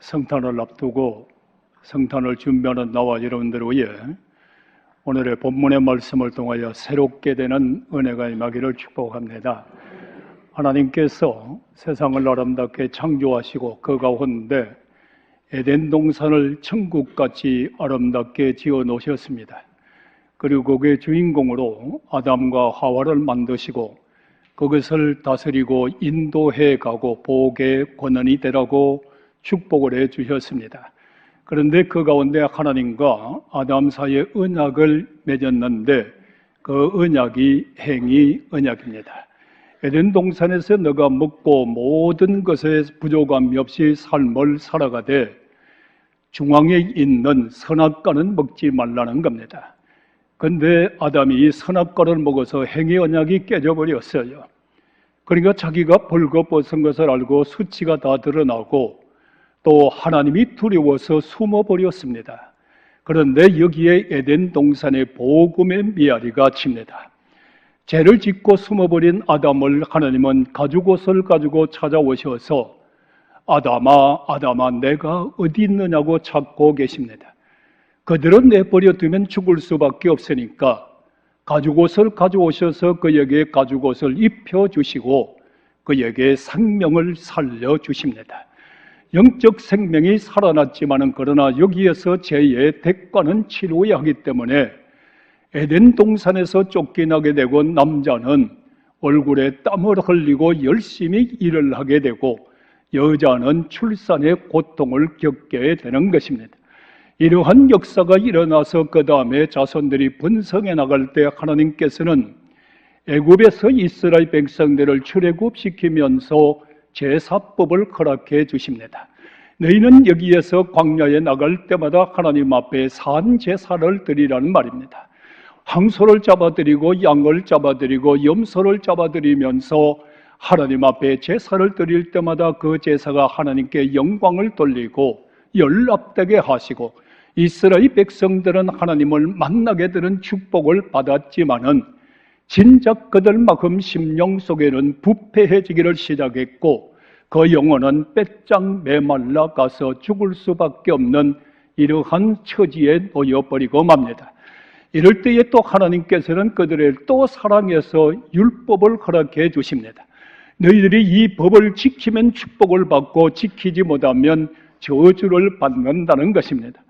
성탄을 앞두고 성탄을 준비하는 나와 여러분들 위해 오늘의 본문의 말씀을 통하여 새롭게 되는 은혜가 임하기를 축복합니다. 하나님께서 세상을 아름답게 창조하시고 그 가운데 에덴 동산을 천국같이 아름답게 지어 놓으셨습니다. 그리고 거기에 주인공으로 아담과 하와를 만드시고 그것을 다스리고 인도해 가고 복의 권한이 되라고 축복을 해 주셨습니다. 그런데 그 가운데 하나님과 아담 사이에 언약을 맺었는데 그 언약이 행위 언약입니다. 에덴 동산에서 너가 먹고 모든 것에 부족함이 없이 삶을 살아가되 중앙에 있는 선악과는 먹지 말라는 겁니다. 그런데 아담이 선악과를 먹어서 행위 언약이 깨져버렸어요. 그러니까 자기가 벌거벗은 것을 알고 수치가 다 드러나고 또 하나님이 두려워서 숨어버렸습니다. 그런데 여기에 에덴 동산의 복음의 미아리가 칩니다. 죄를 짓고 숨어버린 아담을 하나님은 가죽옷을 가지고 찾아오셔서 아담아 내가 어디 있느냐고 찾고 계십니다. 그들은 내버려 두면 죽을 수밖에 없으니까 가죽옷을 가져오셔서 그에게 가죽옷을 입혀주시고 그에게 생명을 살려주십니다. 영적 생명이 살아났지만은 그러나 여기에서 죄의 대가는 치러야 하기 때문에 에덴 동산에서 쫓겨나게 되고 남자는 얼굴에 땀을 흘리고 열심히 일을 하게 되고 여자는 출산의 고통을 겪게 되는 것입니다. 이러한 역사가 일어나서 그 다음에 자손들이 번성해 나갈 때 하나님께서는 애굽에서 이스라엘 백성들을 출애굽시키면서 제사법을 허락해 주십니다. 너희는 여기에서 광야에 나갈 때마다 하나님 앞에 산 제사를 드리라는 말입니다. 황소를 잡아드리고 양을 잡아드리고 염소를 잡아드리면서 하나님 앞에 제사를 드릴 때마다 그 제사가 하나님께 영광을 돌리고 연락되게 하시고 이스라엘 백성들은 하나님을 만나게 되는 축복을 받았지만은 진작 그들만큼 심령 속에는 부패해지기를 시작했고 그 영혼은 빼짝 메말라 가서 죽을 수밖에 없는 이러한 처지에 놓여버리고 맙니다. 이럴 때에 또 하나님께서는 그들을 또 사랑해서 율법을 허락해 주십니다. 너희들이 이 법을 지키면 축복을 받고 지키지 못하면 저주를 받는다는 것입니다.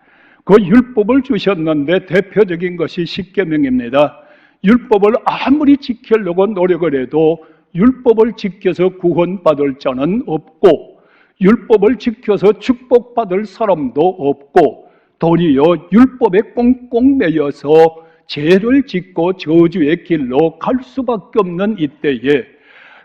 그 율법을 주셨는데 대표적인 것이 십계명입니다. 율법을 아무리 지키려고 노력을 해도 율법을 지켜서 구원받을 자는 없고 율법을 지켜서 축복받을 사람도 없고 도리어 율법에 꽁꽁 매여서 죄를 짓고 저주의 길로 갈 수밖에 없는 이때에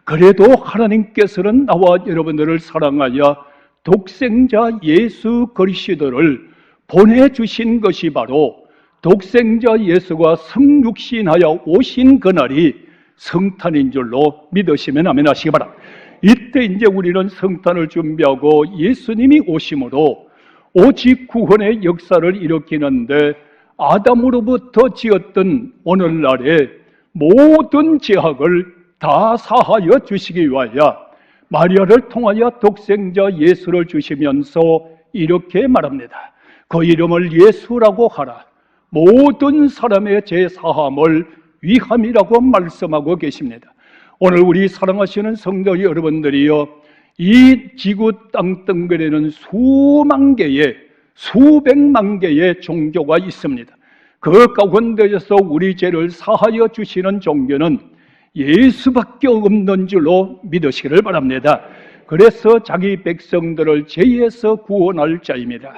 그래도 하나님께서는 나와 여러분들을 사랑하여 독생자 예수 그리스도를 보내주신 것이 바로 독생자 예수가 성육신하여 오신 그날이 성탄인 줄로 믿으시면 아멘 하시기 바랍니다. 이때 이제 우리는 성탄을 준비하고 예수님이 오심으로 오직 구원의 역사를 일으키는데 아담으로부터 지었던 오늘날의 모든 죄악을 다 사하여 주시기 위하여 마리아를 통하여 독생자 예수를 주시면서 이렇게 말합니다. 그 이름을 예수라고 하라. 모든 사람의 죄 사함을 위함이라고 말씀하고 계십니다. 오늘 우리 사랑하시는 성도 여러분들이요, 이 지구 땅덩어리에는 수만 개의 수백만 개의 종교가 있습니다. 그 가운데에서 우리 죄를 사하여 주시는 종교는 예수밖에 없는 줄로 믿으시기를 바랍니다. 그래서 자기 백성들을 죄에서 구원할 자입니다.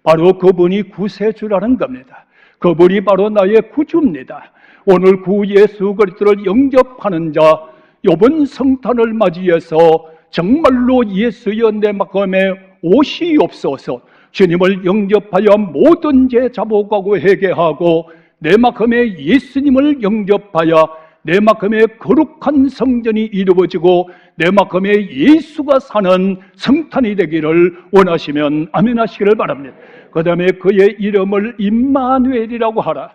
바로 그분이 구세주라는 겁니다. 그분이 바로 나의 구주입니다. 오늘 구 예수 그리스도를 영접하는 자, 이번 성탄을 맞이해서 정말로 예수여 내 마음에 오시옵소서. 주님을 영접하여 모든 죄 자복하고 회개하고 내 마음에 예수님을 영접하여 내 마음에 거룩한 성전이 이루어지고 내 마음에 예수가 사는 성탄이 되기를 원하시면 아멘 하시기를 바랍니다. 그 다음에 그의 이름을 임마누엘이라고 하라.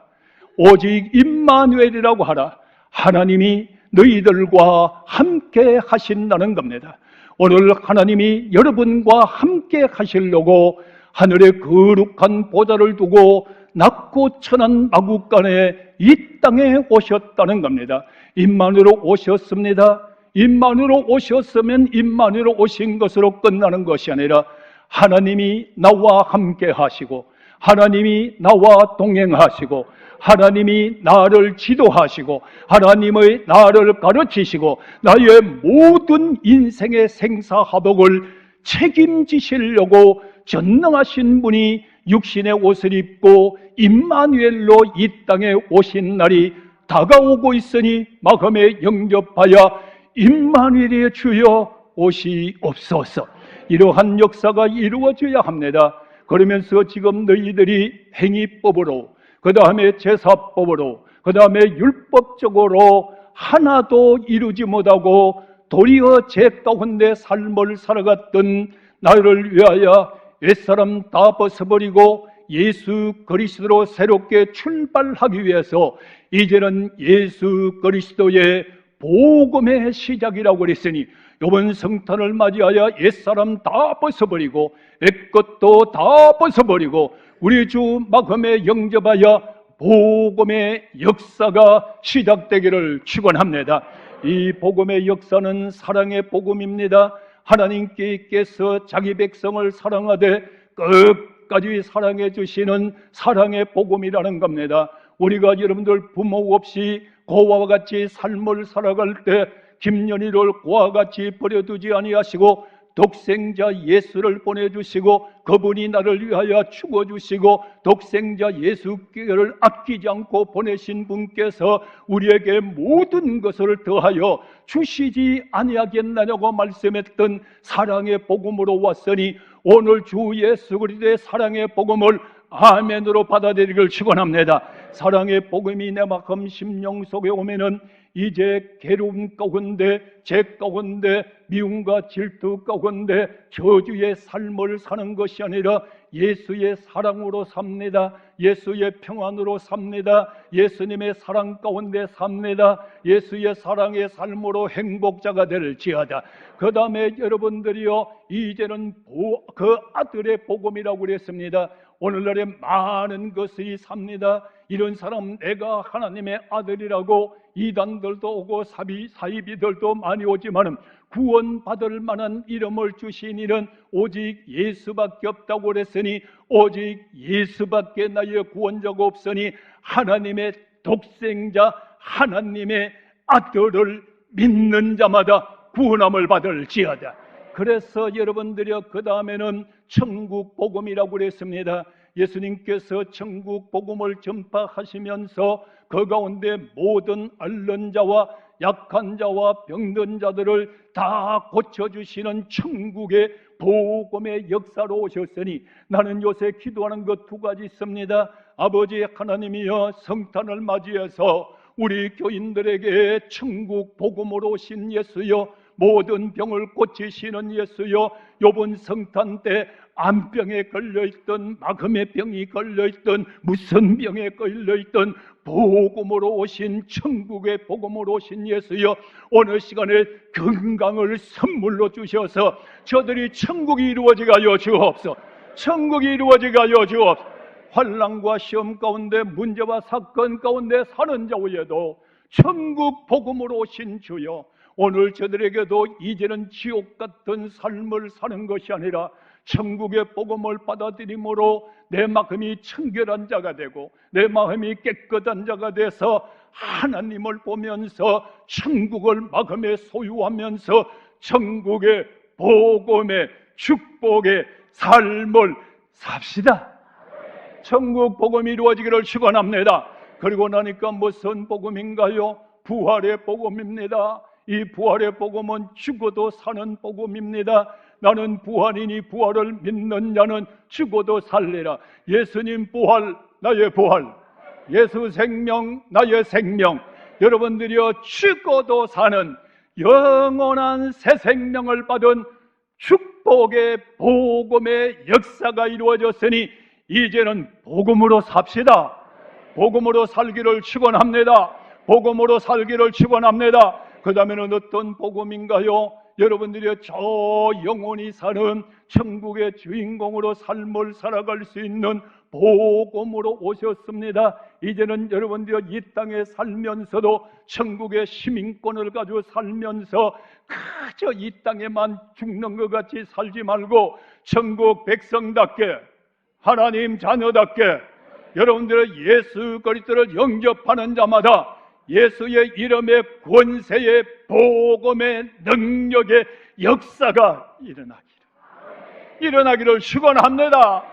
오직 임마누엘이라고 하라. 하나님이 너희들과 함께 하신다는 겁니다. 오늘 하나님이 여러분과 함께 함께 하시려고 하늘에 거룩한 보좌를 두고 낮고 천한 마국간에 이 땅에 오셨다는 겁니다. 임마누엘로 오셨습니다. 임마누엘로 오셨으면 임마누엘로 오신 것으로 끝나는 것이 아니라 하나님이 나와 함께 하시고 하나님이 나와 동행하시고 하나님이 나를 지도하시고 하나님의 나를 가르치시고 나의 모든 인생의 생사화복을 책임지시려고 전능하신 분이 육신의 옷을 입고 임마누엘로 이 땅에 오신 날이 다가오고 있으니 마음에 영접하여 임마누엘의 주여 오시옵소서. 이러한 역사가 이루어져야 합니다. 그러면서 지금 너희들이 행위법으로, 그 다음에 제사법으로, 그 다음에 율법적으로 하나도 이루지 못하고 도리어 제 가운데 삶을 살아갔던 나를 위하여 옛사람 다 벗어버리고 예수 그리스도로 새롭게 출발하기 위해서 이제는 예수 그리스도의 복음의 시작이라고 그랬으니 이번 성탄을 맞이하여 옛사람 다 벗어버리고 옛것도 다 벗어버리고 우리 주 마음에 영접하여 복음의 역사가 시작되기를 축원합니다. 이 복음의 역사는 사랑의 복음입니다. 하나님께서 자기 백성을 사랑하되 끝까지 사랑해 주시는 사랑의 복음이라는 겁니다. 우리가 여러분들 부모 없이 고아와 같이 삶을 살아갈 때 김연희를 고아와 같이 버려두지 아니하시고 독생자 예수를 보내주시고 그분이 나를 위하여 죽어주시고 독생자 예수께를 아끼지 않고 보내신 분께서 우리에게 모든 것을 더하여 주시지 아니하겠느냐고 말씀했던 사랑의 복음으로 왔으니 오늘 주 예수 그리스도의 사랑의 복음을 아멘으로 받아들이기를 축원합니다. 사랑의 복음이 내 마음 심령 속에 오면은 이제 괴로움 가운데, 죄 가운데, 미움과 질투 가운데 저주의 삶을 사는 것이 아니라 예수의 사랑으로 삽니다. 예수의 평안으로 삽니다. 예수님의 사랑 가운데 삽니다. 예수의 사랑의 삶으로 행복자가 될지어다. 그 다음에 여러분들이요, 이제는 그 아들의 복음이라고 그랬습니다. 오늘날에 많은 것이 삽니다. 이런 사람 내가 하나님의 아들이라고 이단들도 오고 사이비들도 많이 오지만 구원받을 만한 이름을 주신 이는 오직 예수밖에 없다고 그랬으니 오직 예수밖에 나의 구원자가 없으니 하나님의 독생자 하나님의 아들을 믿는 자마다 구원함을 받을지어다. 그래서 여러분들이 그 다음에는 천국 복음이라고 그랬습니다. 예수님께서 천국 복음을 전파하시면서 그 가운데 모든 앓는 자와 약한 자와 병든 자들을 다 고쳐주시는 천국의 복음의 역사로 오셨으니 나는 요새 기도하는 것 두 가지 있습니다. 아버지 하나님이여, 성탄을 맞이해서 우리 교인들에게 천국 복음으로 오신 예수여, 모든 병을 고치시는 예수여, 요번 성탄 때 암병에 걸려있던, 마금의 병이 걸려있던, 무슨 병에 걸려있던 복음으로 오신, 천국의 복음으로 오신 예수여, 어느 시간에 건강을 선물로 주셔서 저들이 천국이 이루어지게 하여 주옵소서. 천국이 이루어지게 하여 주옵소서. 환난과 시험 가운데, 문제와 사건 가운데 사는 자 위에도 천국 복음으로 오신 주여, 오늘 저들에게도 이제는 지옥 같은 삶을 사는 것이 아니라 천국의 복음을 받아들임으로 내 마음이 청결한 자가 되고 내 마음이 깨끗한 자가 돼서 하나님을 보면서 천국을 마음에 소유하면서 천국의 복음의 축복의 삶을 삽시다. 천국 복음이 이루어지기를 축원합니다. 그리고 나니까 무슨 복음인가요? 부활의 복음입니다. 이 부활의 복음은 죽어도 사는 복음입니다. 나는 부활이니 부활을 믿는 자는 죽어도 살리라. 예수님 부활, 나의 부활. 예수 생명, 나의 생명. 여러분들이여, 죽어도 사는 영원한 새 생명을 받은 축복의 복음의 역사가 이루어졌으니 이제는 복음으로 삽시다. 복음으로 살기를 축원합니다. 복음으로 살기를 축원합니다. 그 다음에는 어떤 복음인가요? 여러분들이 저 영원히 사는 천국의 주인공으로 삶을 살아갈 수 있는 복음으로 오셨습니다. 이제는 여러분들이 이 땅에 살면서도 천국의 시민권을 가지고 살면서 그저 이 땅에만 죽는 것 같이 살지 말고 천국 백성답게, 하나님 자녀답게 여러분들의 예수 그리스도를 영접하는 자마다 예수의 이름의 권세의 복음의 능력의 역사가 일어나기를 축원합니다.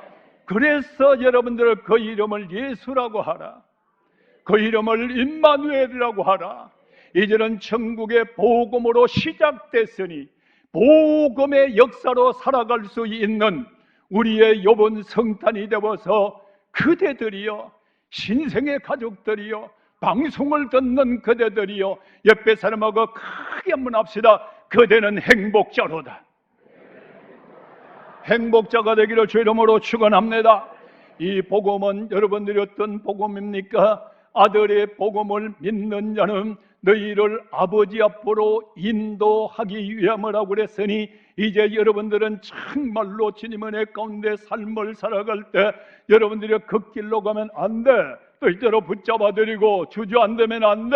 그래서 여러분들 그 이름을 예수라고 하라. 그 이름을 임마누엘이라고 하라. 이제는 천국의 복음으로 시작됐으니 복음의 역사로 살아갈 수 있는 우리의 이번 성탄이 되어서 그대들이요, 신생의 가족들이요, 방송을 듣는 그대들이요, 옆에 사람하고 크게 한번 합시다. 그대는 행복자로다. 행복자가 되기를 주 이름으로 축원합니다. 이 복음은 여러분들이 어떤 복음입니까? 아들의 복음을 믿는 자는 너희를 아버지 앞으로 인도하기 위함이라고 그랬으니 이제 여러분들은 정말로 주님의 은혜 가운데 삶을 살아갈 때 여러분들이 그 길로 가면 안 돼. 절대로 붙잡아드리고 주저앉으면 안 돼.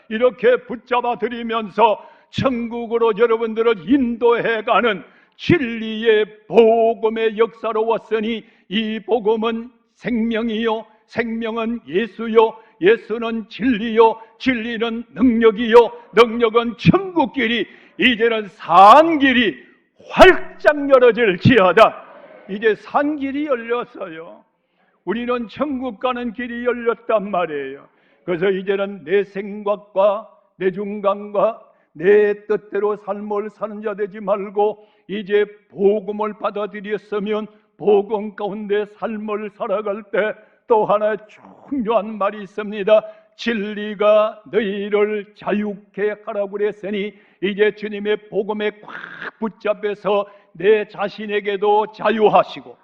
이렇게 붙잡아드리면서 천국으로 여러분들을 인도해가는 진리의 복음의 역사로 왔으니 이 복음은 생명이요, 생명은 예수요, 예수는 진리요, 진리는 능력이요, 능력은 천국길이 이제는 산길이 활짝 열어질지어다. 이제 산길이 열렸어요. 우리는 천국 가는 길이 열렸단 말이에요. 그래서 이제는 내 생각과 내 중간과 내 뜻대로 삶을 사는 자 되지 말고 이제 복음을 받아들였으면 복음 가운데 삶을 살아갈 때 또 하나 중요한 말이 있습니다. 진리가 너희를 자유케 하라고 그랬으니 이제 주님의 복음에 꽉 붙잡혀서 내 자신에게도 자유하시고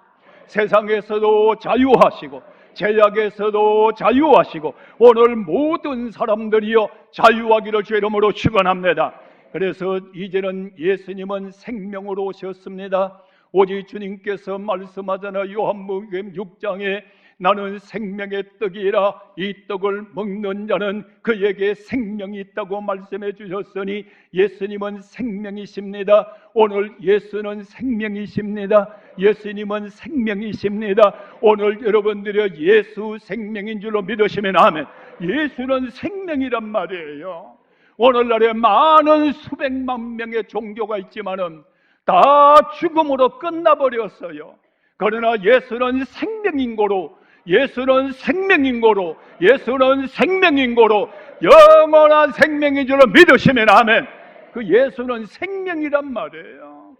세상에서도 자유하시고 제약에서도 자유하시고 오늘 모든 사람들이여 자유하기를 주 이름으로 축원합니다. 그래서 이제는 예수님은 생명으로 오셨습니다. 오직 주님께서 말씀하잖아요. 요한복음 6장에 나는 생명의 떡이라 이 떡을 먹는 자는 그에게 생명이 있다고 말씀해 주셨으니 예수님은 생명이십니다. 오늘 예수는 생명이십니다. 예수님은 생명이십니다. 오늘 여러분들이 예수 생명인 줄로 믿으시면 아멘. 예수는 생명이란 말이에요. 오늘날에 많은 수백만 명의 종교가 있지만은 다 죽음으로 끝나버렸어요. 그러나 예수는 생명인 거로, 예수는 생명인 거로, 예수는 생명인 거로 영원한 생명인 줄로 믿으시면 아멘. 그 예수는 생명이란 말이에요.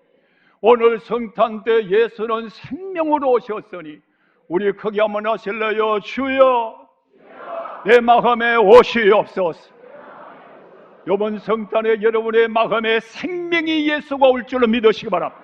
오늘 성탄 때 예수는 생명으로 오셨으니 우리 크게 한번 하실래요? 주여 내 마음에 오시옵소서. 이번 성탄에 여러분의 마음에 생명이 예수가 올 줄로 믿으시기 바랍니다.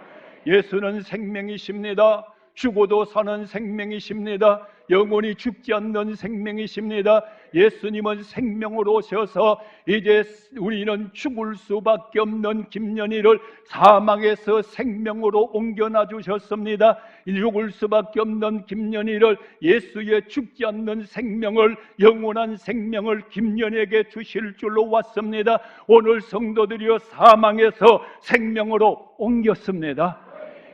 예수는 생명이십니다. 죽어도 사는 생명이십니다. 영원히 죽지 않는 생명이십니다. 예수님은 생명으로 오셔서 이제 우리는 죽을 수밖에 없는 김연희를 사망에서 생명으로 옮겨놔 주셨습니다. 죽을 수밖에 없는 김연희를 예수의 죽지 않는 생명을, 영원한 생명을 김연희에게 주실 줄로 왔습니다. 오늘 성도들이여 사망에서 생명으로 옮겼습니다.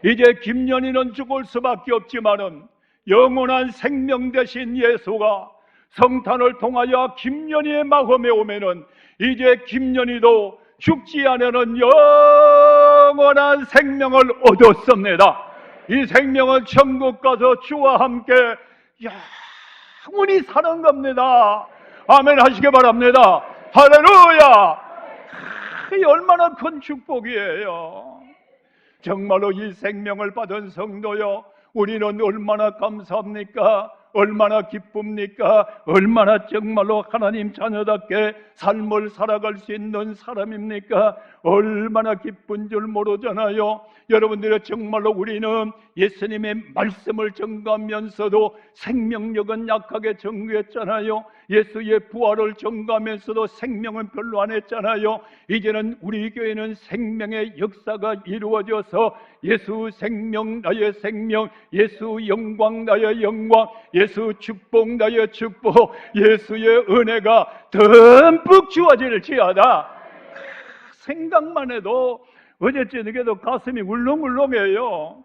이제 김연희는 죽을 수밖에 없지만은 영원한 생명 되신 예수가 성탄을 통하여 김연희의 마음에 오면은 이제 김연희도 죽지 않는 영원한 생명을 얻었습니다. 이 생명은 천국 가서 주와 함께 영원히 사는 겁니다. 아멘 하시기 바랍니다. 할렐루야. 얼마나 큰 축복이에요. 정말로 이 생명을 받은 성도요, 우리는 얼마나 감사합니까? 얼마나 기쁩니까? 얼마나 정말로 하나님 자녀답게 삶을 살아갈 수 있는 사람입니까? 얼마나 기쁜 줄 모르잖아요. 여러분들의 정말로 우리는 예수님의 말씀을 전가하면서도 생명력은 약하게 전구했잖아요. 예수의 부활을 전가하면서도 생명은 별로 안 했잖아요. 이제는 우리 교회는 생명의 역사가 이루어져서 예수 생명 나의 생명, 예수 영광 나의 영광, 예수 축복 나의 축복, 예수의 은혜가 듬뿍 주어질지어다. 생각만 해도 어제 저녁에도 가슴이 울렁울렁해요.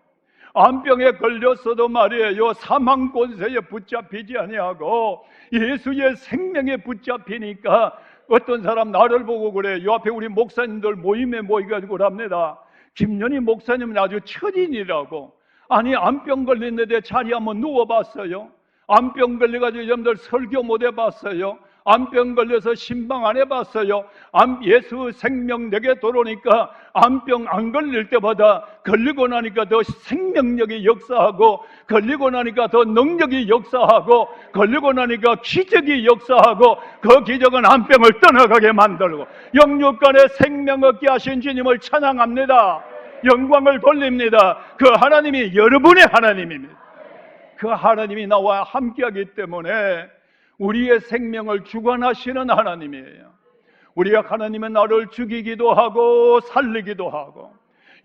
암병에 걸렸어도 말이에요, 사망 권세에 붙잡히지 아니하고 예수의 생명에 붙잡히니까 어떤 사람 나를 보고 그래. 요 앞에 우리 목사님들 모임에 모여가지고 그럽니다. 김연희 목사님은 아주 천인이라고. 아니, 암병 걸렸는데 자리에 한번 누워봤어요? 암병 걸려가지고 여러분들 설교 못 해봤어요? 암병 걸려서 신방 안 해봤어요? 예수 생명 내게 들어오니까 암병 안 걸릴 때보다 걸리고 나니까 더 생명력이 역사하고, 걸리고 나니까 더 능력이 역사하고, 걸리고 나니까 기적이 역사하고, 그 기적은 암병을 떠나가게 만들고, 영육간에 생명 얻게 하신 주님을 찬양합니다. 영광을 돌립니다. 그 하나님이 여러분의 하나님입니다. 그 하나님이 나와 함께하기 때문에 우리의 생명을 주관하시는 하나님이에요. 우리가 하나님은 나를 죽이기도 하고 살리기도 하고,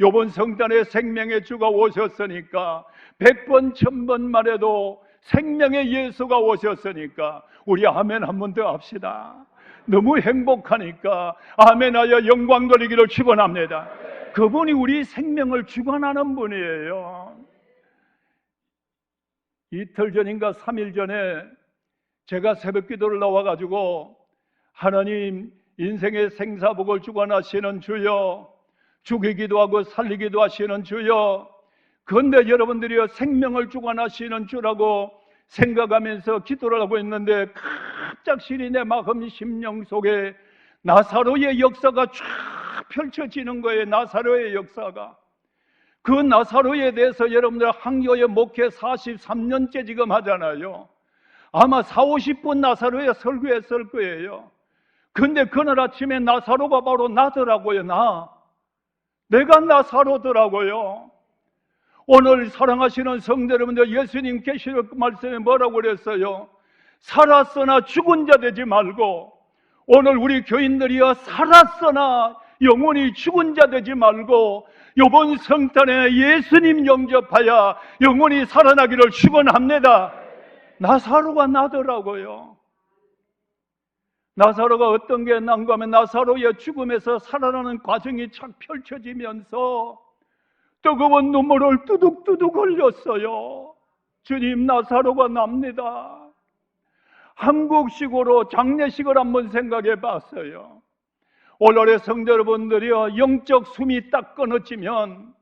이번 성탄에 생명의 주가 오셨으니까 100번 1000번만 해도 생명의 예수가 오셨으니까 우리 아멘 한 번 더 합시다. 너무 행복하니까 아멘하여 영광 돌리기를 축원합니다. 그분이 우리 생명을 주관하는 분이에요. 이틀 전인가 3일 전에 제가 새벽 기도를 나와가지고, 하나님 인생의 생사복을 주관하시는 주여, 죽이기도 하고 살리기도 하시는 주여, 그런데 여러분들이 생명을 주관하시는 주라고 생각하면서 기도를 하고 있는데, 갑작스레 내 마음 심령 속에 나사로의 역사가 쫙 펼쳐지는 거예요. 나사로의 역사가. 그 나사로에 대해서 여러분들 한교회 목회 43년째 지금 하잖아요. 아마 40-50분 나사로에 설교했을 거예요. 근데 그날 아침에 나사로가 바로 나더라고요. 내가 나사로더라고요. 오늘 사랑하시는 성도 여러분들, 예수님 계시록 말씀에 뭐라고 그랬어요? 살았으나 죽은 자 되지 말고, 오늘 우리 교인들이여 살았으나 영원히 죽은 자 되지 말고, 이번 성탄에 예수님 영접하여 영원히 살아나기를 축원합니다. 나사로가 나더라고요. 나사로가 어떤 게 난가 하면, 나사로의 죽음에서 살아나는 과정이 착 펼쳐지면서 뜨거운 눈물을 뚜둑뚜둑 흘렸어요. 주님, 나사로가 납니다. 한국식으로 장례식을 한번 생각해 봤어요. 오늘의 성도 여러분들이요, 영적 숨이 딱 끊어지면,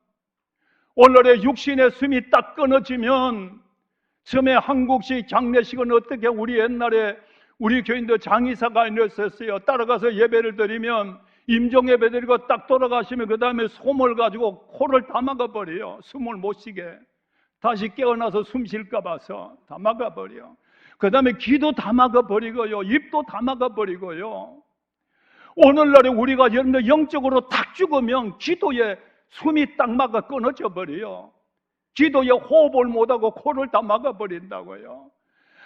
오늘의 육신의 숨이 딱 끊어지면, 처음에 한국식 장례식은 어떻게, 우리 옛날에 우리 교인들 장의사가 있었어요. 따라가서 예배를 드리면 임종 예배 드리고 딱 돌아가시면 그 다음에 솜을 가지고 코를 다 막아버려요. 숨을 못 쉬게. 다시 깨어나서 숨 쉴까 봐서 다 막아버려. 그 다음에 귀도 다 막아버리고요, 입도 다 막아버리고요. 오늘날에 우리가 여러분들 영적으로 딱 죽으면 기도에 숨이 딱 막아 끊어져 버려요. 기도에 호흡을 못하고 코를 다 막아버린다고요.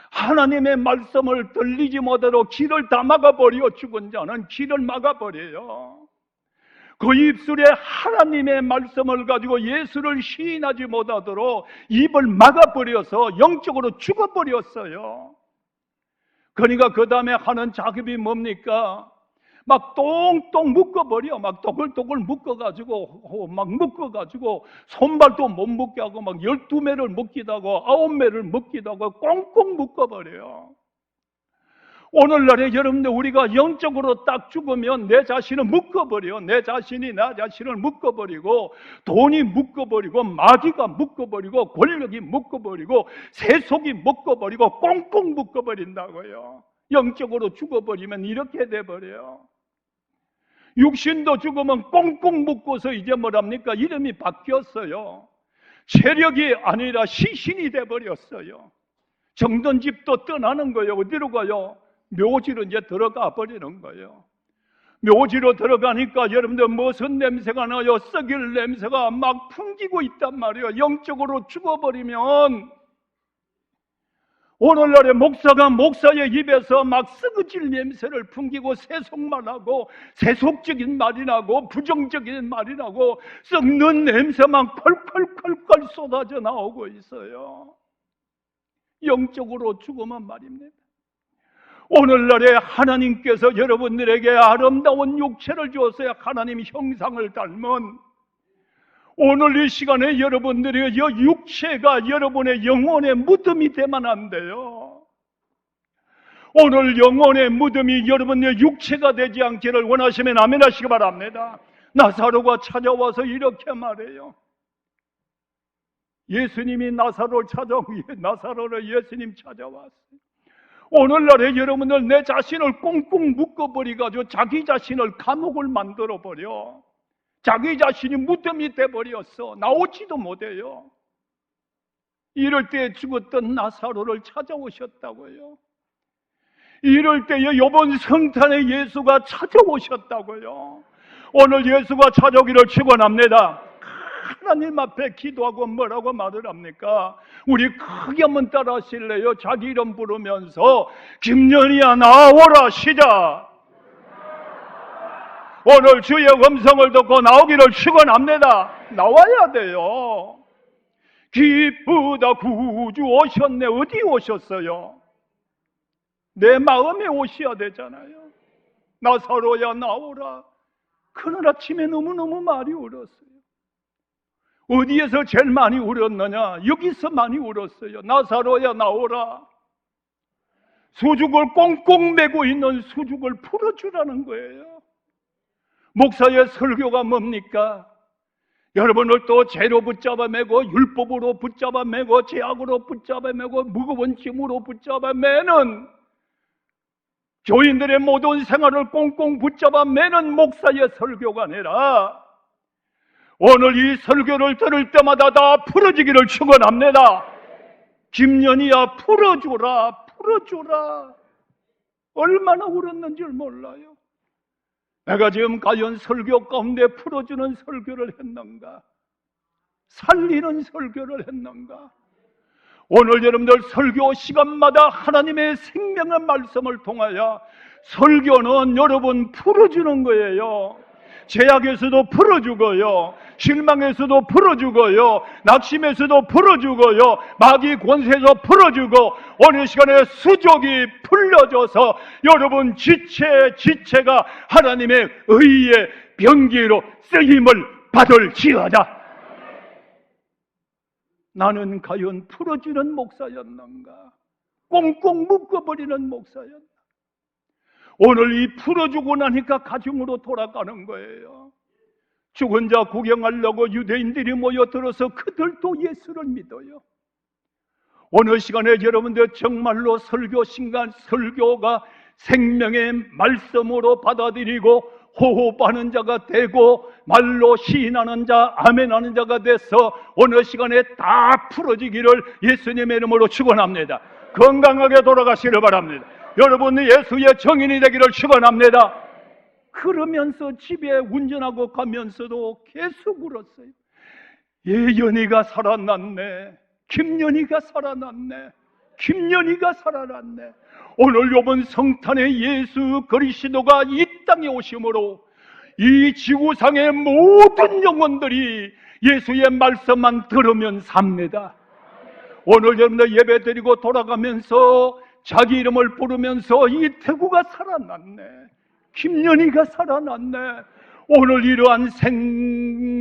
하나님의 말씀을 들리지 못하도록 귀를 다 막아버려. 죽은 자는 귀를 막아버려요. 그 입술에 하나님의 말씀을 가지고 예수를 시인하지 못하도록 입을 막아버려서 영적으로 죽어버렸어요. 그러니까 그 다음에 하는 작업이 뭡니까? 막 똥똥 묶어버려. 막 또글또글 묶어가지고, 손발도 못 묶게 하고, 막 12매를 묶기도 하고, 9매를 묶기도 하고, 꽁꽁 묶어버려요. 오늘날에 여러분들, 우리가 영적으로 딱 죽으면 내 자신을 묶어버려. 내 자신이 나 자신을 묶어버리고, 돈이 묶어버리고, 마귀가 묶어버리고, 권력이 묶어버리고, 세속이 묶어버리고, 꽁꽁 묶어버린다고요. 영적으로 죽어버리면 이렇게 돼버려요. 육신도 죽으면 꽁꽁 묶고서 이제 뭐랍니까? 이름이 바뀌었어요. 체력이 아니라 시신이 돼버렸어요. 정든 집도 떠나는 거예요. 어디로 가요? 묘지로 이제 들어가 버리는 거예요. 묘지로 들어가니까 여러분들 무슨 냄새가 나요? 썩일 냄새가 막 풍기고 있단 말이에요. 영적으로 죽어버리면 오늘날의 목사가 목사의 입에서 막 썩어질 냄새를 풍기고 세속말하고 세속적인 말이 나고 부정적인 말이 나고 썩는 냄새만 펄펄펄펄 쏟아져 나오고 있어요. 영적으로 죽으면 말입니다. 오늘날에 하나님께서 여러분들에게 아름다운 육체를 주었어요. 하나님 형상을 닮은 오늘 이 시간에 여러분들의 이 육체가 여러분의 영혼의 무덤이 되면 안 돼요. 오늘 영혼의 무덤이 여러분의 육체가 되지 않기를 원하시면 아멘 하시기 바랍니다. 나사로가 찾아와서 이렇게 말해요. 예수님이 나사로를 예수님 찾아왔어요. 오늘날에 여러분들 내 자신을 꽁꽁 묶어버리가지고 자기 자신을 감옥을 만들어버려. 자기 자신이 무덤이 돼버렸어. 나오지도 못해요. 이럴 때 죽었던 나사로를 찾아오셨다고요. 이럴 때에 이번 성탄에 예수가 찾아오셨다고요. 오늘 예수가 찾아오기를 축원합니다. 하나님 앞에 기도하고 뭐라고 말을 합니까? 우리 크게 한번 따라 하실래요? 자기 이름 부르면서 김연희야 나오라 시작. 오늘 주의 음성을 듣고 나오기를 축원합니다. 나와야 돼요. 기쁘다 구주 오셨네. 어디 오셨어요? 내 마음에 오셔야 되잖아요. 나사로야 나오라. 그날 아침에 너무너무 많이 울었어요. 어디에서 제일 많이 울었느냐? 여기서 많이 울었어요. 나사로야 나오라. 수죽을 꽁꽁 메고 있는 수죽을 풀어주라는 거예요. 목사의 설교가 뭡니까? 여러분을 또 죄로 붙잡아 매고 율법으로 붙잡아 매고 죄악으로 붙잡아 매고 무거운 짐으로 붙잡아 매는 교인들의 모든 생활을 꽁꽁 붙잡아 매는 목사의 설교가 아니라 오늘 이 설교를 들을 때마다 다 풀어지기를 축원합니다. 김연희야 풀어주라. 얼마나 울었는지 몰라요. 내가 지금 과연 설교 가운데 풀어주는 설교를 했는가? 살리는 설교를 했는가? 오늘 여러분들 설교 시간마다 하나님의 생명의 말씀을 통하여 설교는 여러분 풀어주는 거예요. 죄악에서도 풀어주고요, 실망에서도 풀어주고요, 낙심에서도 풀어주고요, 마귀 권세에서 풀어주고 어느 시간에 수족이 풀려져서 여러분 지체가 하나님의 의의 병기로 쓰임을 받을지어다. 나는 과연 풀어주는 목사였는가? 꽁꽁 묶어버리는 목사였나? 오늘 이 풀어주고 나니까 가정으로 돌아가는 거예요. 죽은 자 구경하려고 유대인들이 모여들어서 그들도 예수를 믿어요. 어느 시간에 여러분들 정말로 설교가 생명의 말씀으로 받아들이고 호흡하는 자가 되고 말로 시인하는 자, 아멘하는 자가 돼서 어느 시간에 다 풀어지기를 예수님의 이름으로 축원합니다. 건강하게 돌아가시길 바랍니다. 여러분 예수의 정인이 되기를 축원합니다. 그러면서 집에 운전하고 가면서도 계속 울었어요. 예연이가 살아났네. 김연희가 살아났네. 김연희가 살아났네. 오늘 이번 성탄에 예수 그리스도가 이 땅에 오심으로 이 지구상의 모든 영혼들이 예수의 말씀만 들으면 삽니다. 오늘 여러분들 예배 드리고 돌아가면서 자기 이름을 부르면서 이태구가 살아났네. 김연희가 살아났네. 오늘 이러한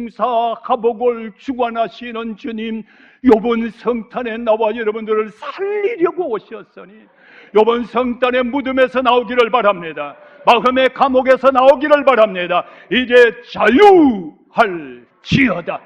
생사화복을 주관하시는 주님, 이번 성탄에 나와 여러분들을 살리려고 오셨으니 이번 성탄의 무덤에서 나오기를 바랍니다. 마음의 감옥에서 나오기를 바랍니다. 이제 자유할지어다.